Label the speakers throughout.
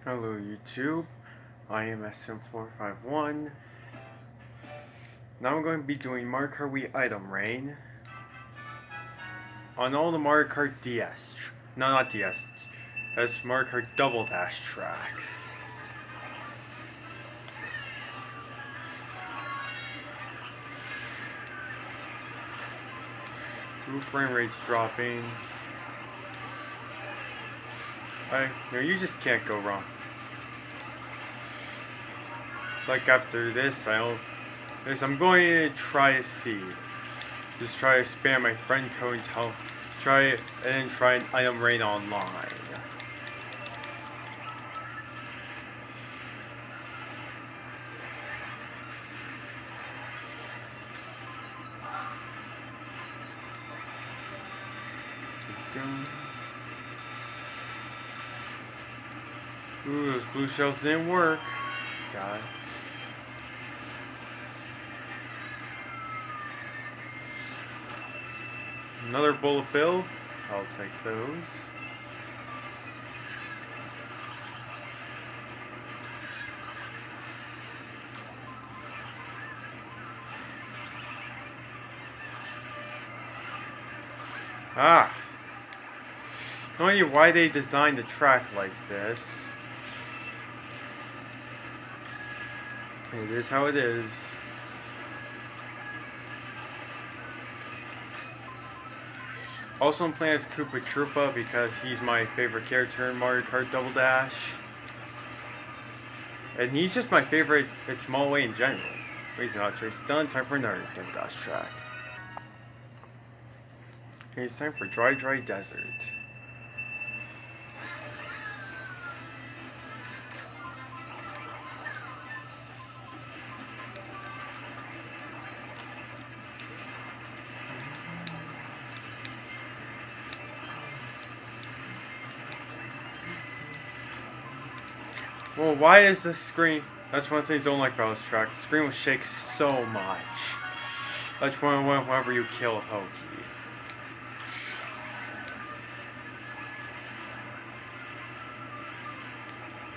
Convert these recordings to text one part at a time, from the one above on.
Speaker 1: Hello YouTube, I am SM451. Now I'm going to be doing Mario Kart Wii Item Rain on all the Mario Kart DS. No, not DS. That's Mario Kart Double Dash tracks. Ooh, frame rate's dropping. You just can't go wrong. It's like after this, I'm going to try to see. Just try to spam my friend code and try it, and then try an item rain online. Ooh, those blue shells didn't work. God. Another bullet bill. I'll take those. Ah. No idea why they designed the track like this. It is how it is. Also, I'm playing as Koopa Troopa because he's my favorite character in Mario Kart Double Dash. And he's just my favorite in small way in general. Wait, now it's done. Time for another Double Dash track. Okay, it's time for Dry Dry Desert. Well, why is the screen... That's one of the things I don't like about this track. The screen will shake so much. That's whenever you kill a Pokey.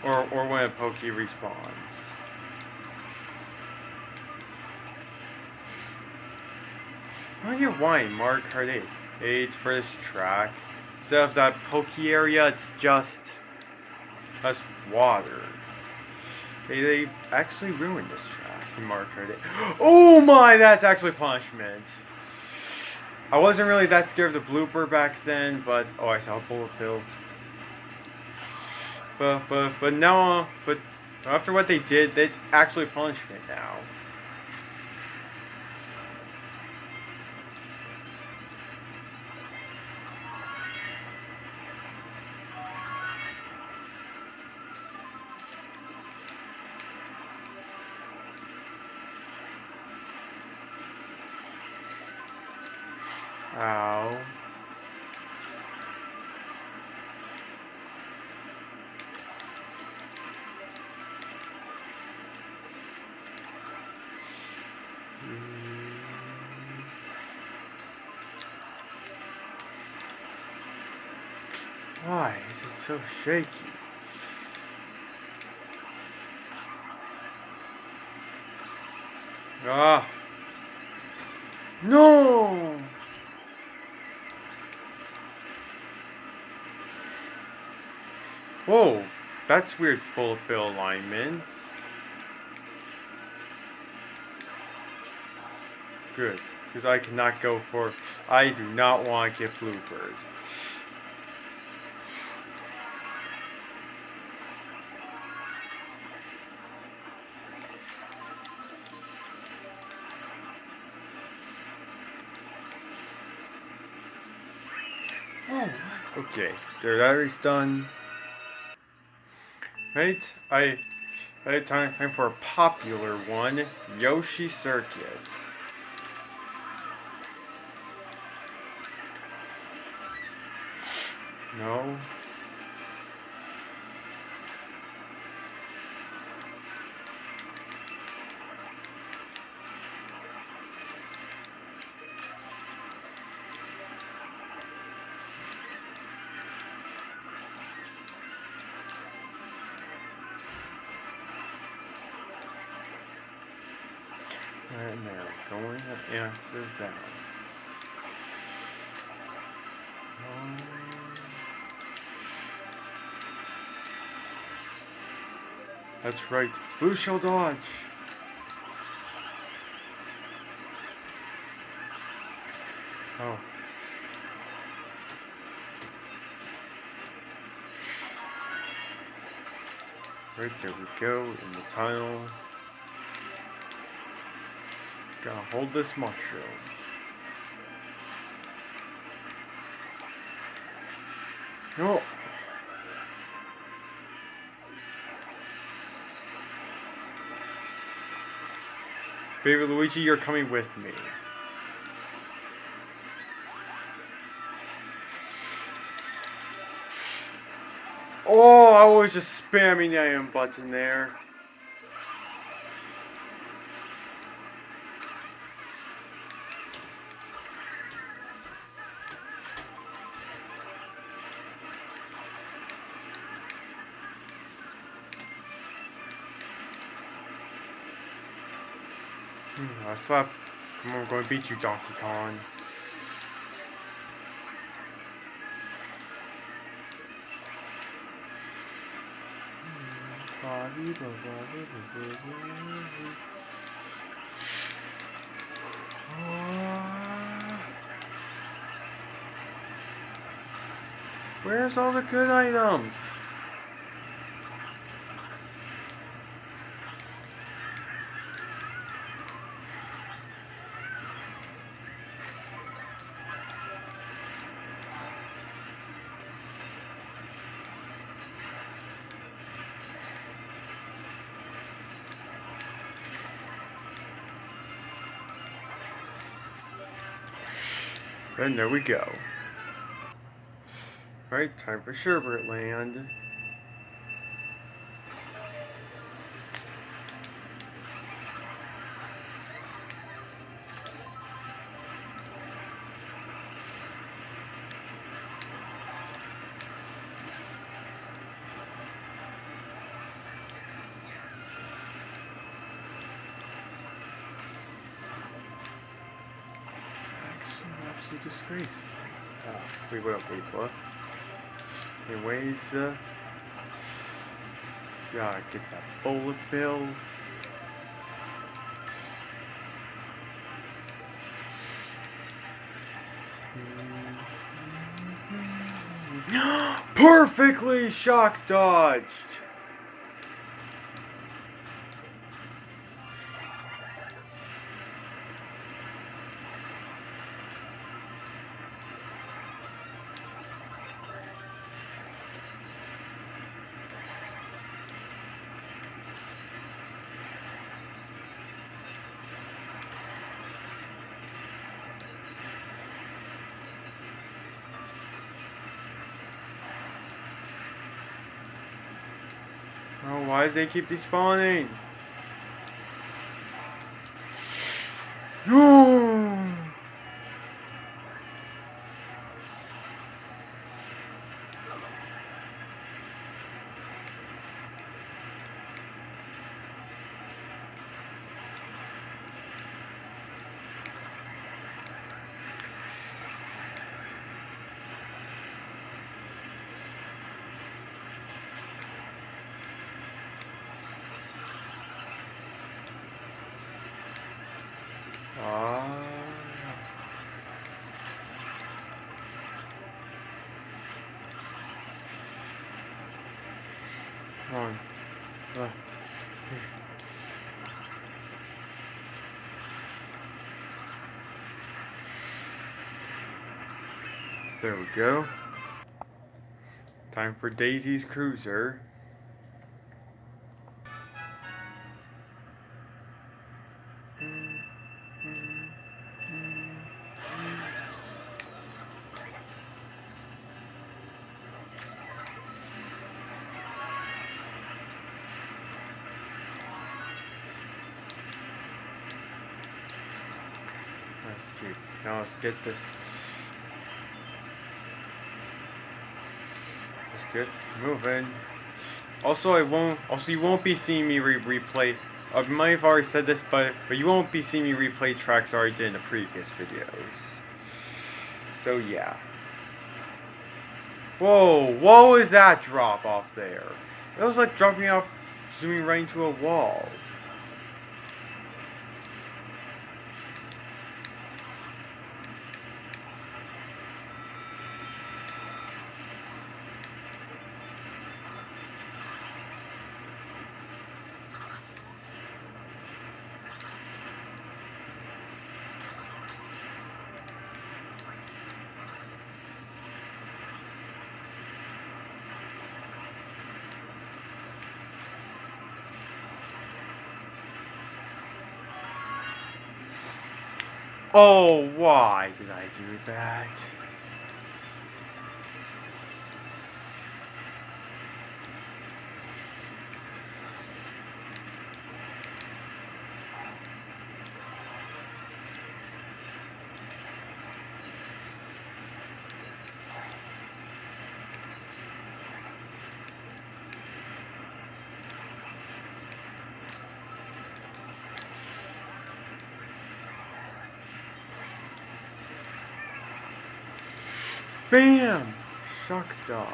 Speaker 1: Or when a Pokey respawns. I don't get why Mario Kart 8 for this track. Instead of that Pokey area, it's just... that's water. They actually ruined this track in Mario Kart 8. Oh my, that's actually punishment. I wasn't really that scared of the blooper back then, but... oh, I saw a bullet bill. But now, but after what they did, it's actually punishment now. Ow. Why is it so shaky? Ah. No! Whoa, that's weird bullet bill alignment. Good, because I cannot go for... I do not want to get bloopered. Oh, okay, their battery's done. Right, time for a popular one, Yoshi Circuit. No. And there, going after that. That's right. Blue shall dodge. Oh. Right, there we go, in the tunnel. Gotta hold this mushroom. No. Baby Luigi, you're coming with me. Oh, I was just spamming the iron button there. I slept. Come on, I'm going to beat you, Donkey Kong. Where's all the good items? And there we go. Right, time for Sherbert Land. Absolute disgrace. Wait, what? Anyways, gotta get that bullet bill. Perfectly shock dodged. Oh, why does they keep despawning? No. Come on. There we go. Time for Daisy's Cruiser. That's cute. Now let's get this. Let's get moving. Also, you won't be seeing me replay I might have already said this, but you won't be seeing me replay tracks I already did in the previous videos. So yeah. Whoa, what was that drop off there? It was like dropping off, zooming right into a wall. Oh, why did I do that? Bam! Shock dodge.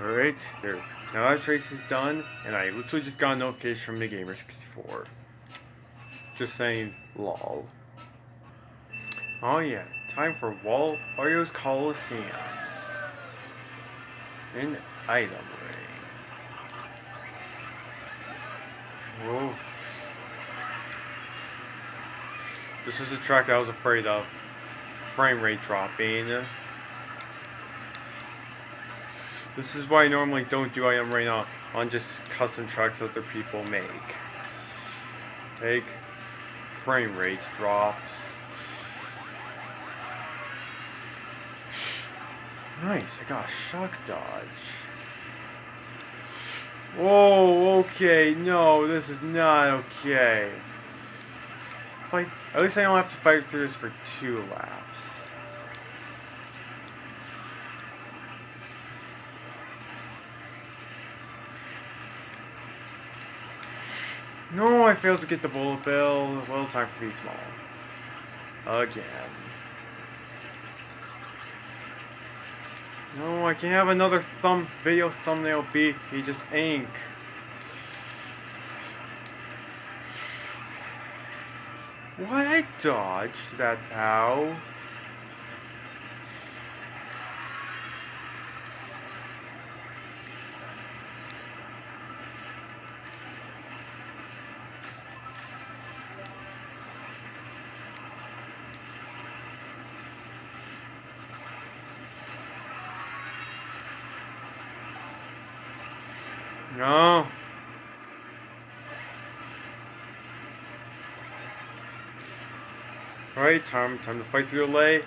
Speaker 1: Alright, there. Now that race is done, and I literally just got a notification from the Gamer64. Just saying, lol. Oh yeah, time for Wario's Coliseum. An item ring. Whoa. This is a track I was afraid of. Frame rate dropping. This is why I normally don't do item right now on just custom tracks that other people make. Like, frame rate drops. Nice, I got a shock dodge. Whoa, okay, no, this is not okay. Fight. At least I don't have to fight through this for 2 laps. No, I failed to get the bullet bill. Well, time for be small. Again. No, I can't have another video thumbnail be just ink. Why I dodged that POW? No. Alright, time to fight through the delay.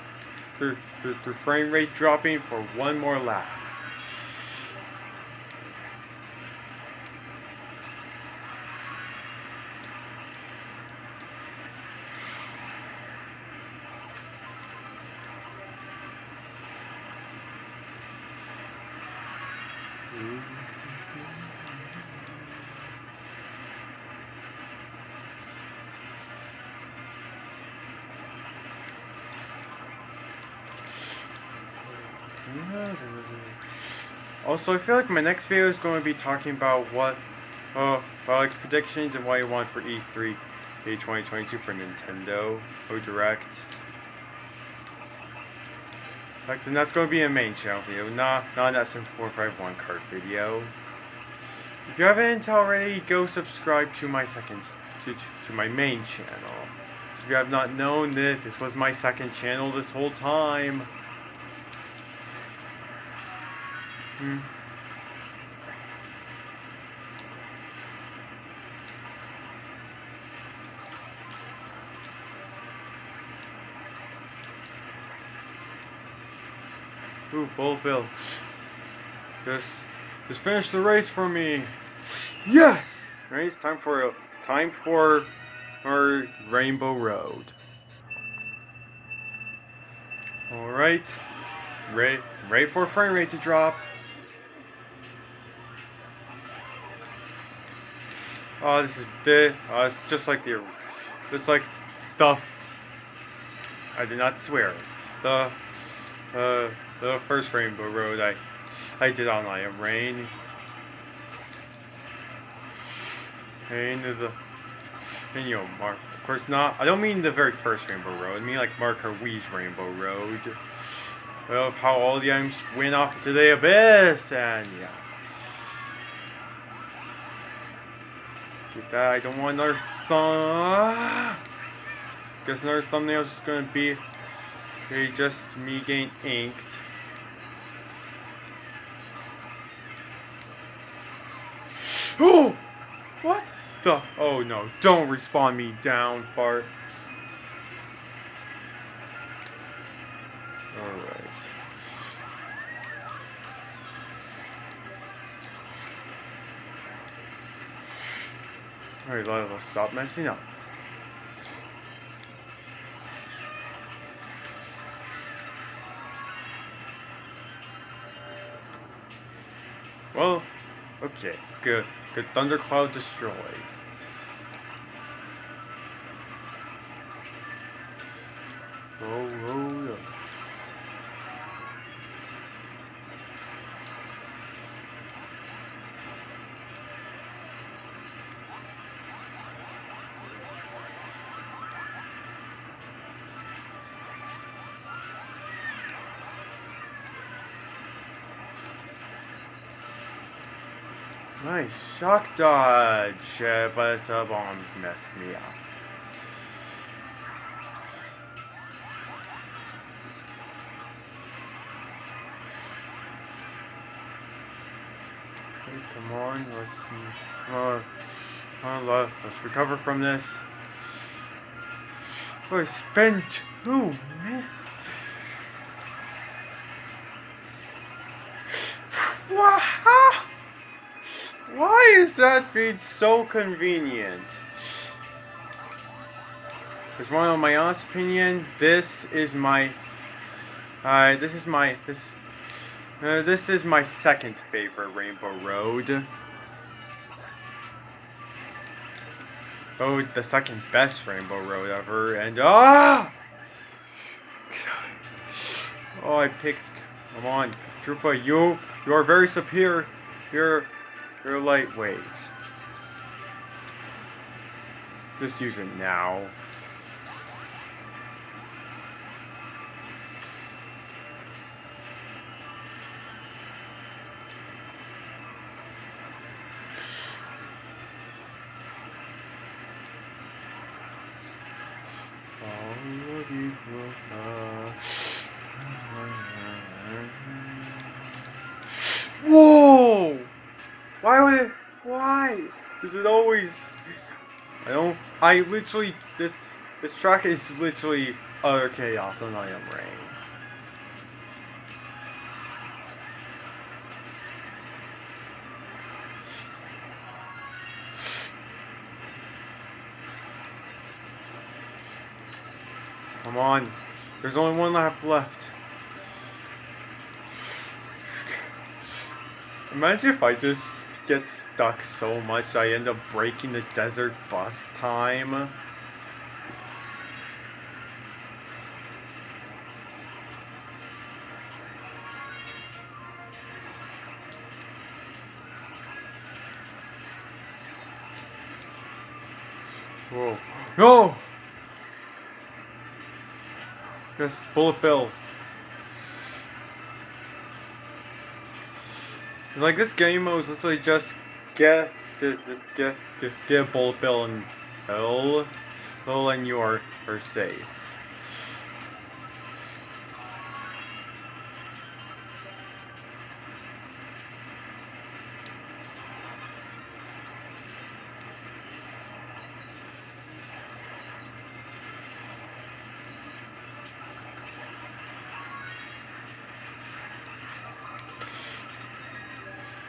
Speaker 1: Through frame rate dropping for 1 more lap. Also, I feel like my next video is going to be talking about what, like predictions and what I want for E3 2022 for Nintendo Direct. And that's going to be a main channel video, not an SM451 kart video. If you haven't already, go subscribe to my to my main channel. If you have not known that this was my second channel this whole time. Ooh, bullet bill. Just finish the race for me. Yes. Right, it's time for our Rainbow Road. All right, ready for frame rate to drop. Oh, this is the. It's just like the. It's like the. I did not swear. The. The first Rainbow Road I did online. Rain is the. And you know, Mark. Of course not. I don't mean the very first Rainbow Road. I mean like Mark Harwee's Rainbow Road. Of how all the items went off into the abyss, and yeah. Get that. I don't want another thumb. Guess another thumbnail is just gonna be just me getting inked. Oh! What the? Oh no, don't respawn me down, fart. Alright. Alright, let's stop messing up. Well, okay, good. Good. Thundercloud destroyed. Oh. Nice shock dodge, but the bomb messed me up. Okay, come on, let's recover from this. Oh, I spent 2 minutes. Why is that being so convenient? Because one of my honest opinion, this is my second favorite Rainbow Road. Oh, the second best Rainbow Road ever, and oh, I picked. Come on, Trooper, you are very superior. You're lightweight. Just use it now. Whoa! Why? Is it always? I literally. This track is literally utter chaos and I am rain. Come on. There's only one lap left. Imagine if I just get stuck so much I end up breaking the desert bus time. Whoa. No! Yes, Bullet Bill. It's like this game mode is literally just get a Bullet Bill and hell, and you are safe.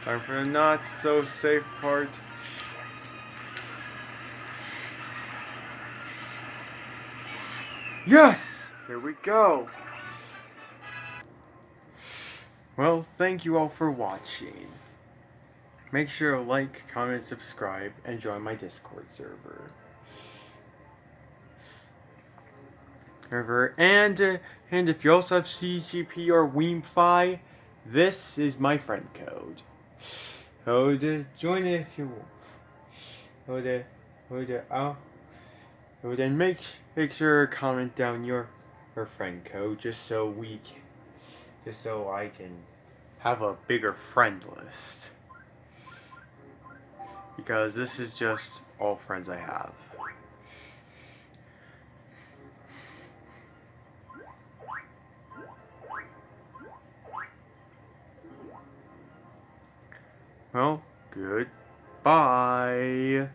Speaker 1: Time for the not so safe part. Yes! Here we go! Well, thank you all for watching. make sure to like, comment, subscribe, and join my Discord server. And if you also have CGP or WeemFi, this is my friend code. Join it if you want. Then make sure to comment down your friend code just so I can have a bigger friend list. Because this is just all friends I have. Well, goodbye.